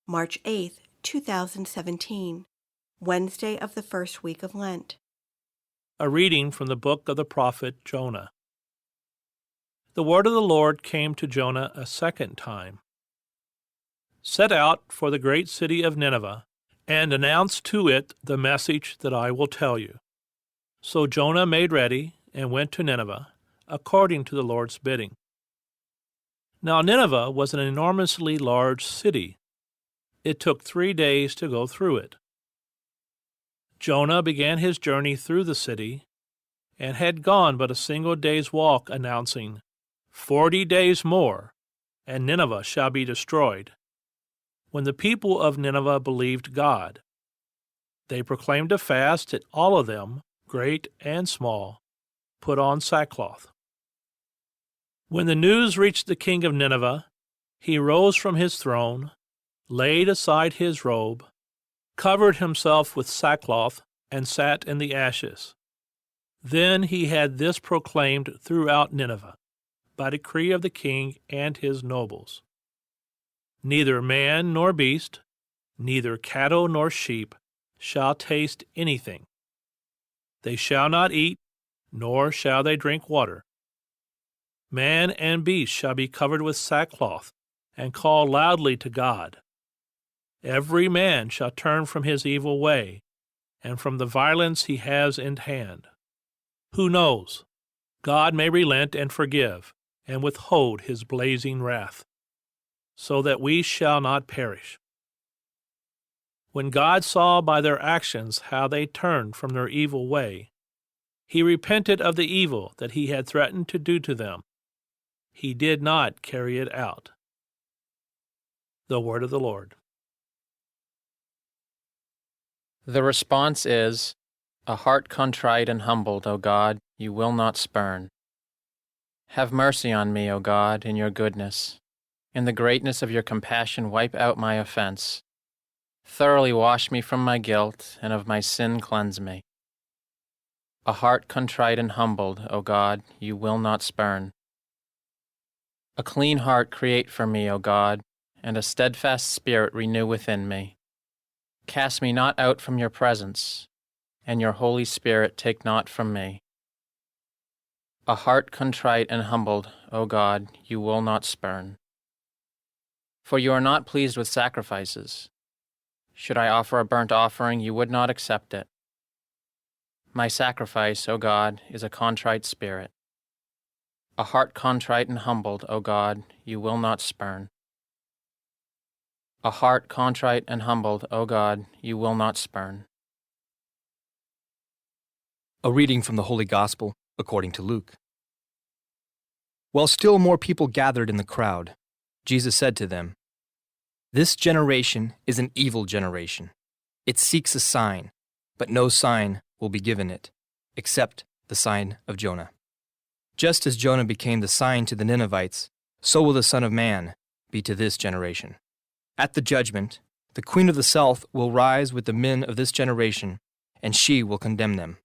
March 8, 2017, Wednesday of the first week of Lent. A reading from the book of the prophet Jonah. The word of the Lord came to Jonah a second time. Set out for the great city of Nineveh, and announce to it the message that I will tell you. So Jonah made ready and went to Nineveh, according to the Lord's bidding. Now Nineveh was an enormously large city. It took 3 days to go through it. Jonah began his journey through the city, and had gone but a single day's walk, announcing, 40 days more, and Nineveh shall be destroyed. When the people of Nineveh believed God, they proclaimed a fast, and all of them, great and small, put on sackcloth. When the news reached the king of Nineveh, he rose from his throne, laid aside his robe, covered himself with sackcloth, and sat in the ashes. Then he had this proclaimed throughout Nineveh, by decree of the king and his nobles. Neither man nor beast, neither cattle nor sheep, shall taste anything. They shall not eat, nor shall they drink water. Man and beast shall be covered with sackcloth, and call loudly to God. Every man shall turn from his evil way, and from the violence he has in hand. Who knows? God may relent and forgive, and withhold his blazing wrath, so that we shall not perish. When God saw by their actions how they turned from their evil way, he repented of the evil that he had threatened to do to them. He did not carry it out. The word of the Lord. The response is, "A heart contrite and humbled, O God, you will not spurn. Have mercy on me, O God, in your goodness. In the greatness of your compassion, wipe out my offense. Thoroughly wash me from my guilt, and of my sin cleanse me. A heart contrite and humbled, O God, you will not spurn. A clean heart create for me, O God, and a steadfast spirit renew within me. Cast me not out from your presence, and your Holy Spirit take not from me. A heart contrite and humbled, O God, you will not spurn. For you are not pleased with sacrifices. Should I offer a burnt offering, you would not accept it. My sacrifice, O God, is a contrite spirit. A heart contrite and humbled, O God, you will not spurn. A heart contrite and humbled, O God, you will not spurn. A reading from the Holy Gospel according to Luke. While still more people gathered in the crowd, Jesus said to them, "This generation is an evil generation. It seeks a sign, but no sign will be given it, except the sign of Jonah. Just as Jonah became the sign to the Ninevites, so will the Son of Man be to this generation. At the judgment, the queen of the south will rise with the men of this generation, and she will condemn them,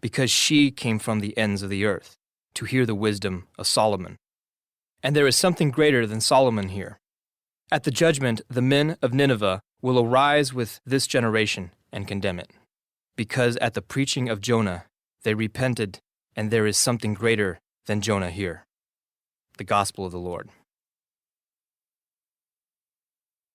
because she came from the ends of the earth to hear the wisdom of Solomon. And there is something greater than Solomon here. At the judgment, the men of Nineveh will arise with this generation and condemn it, because at the preaching of Jonah they repented, and there is something greater than Jonah here." The Gospel of the Lord.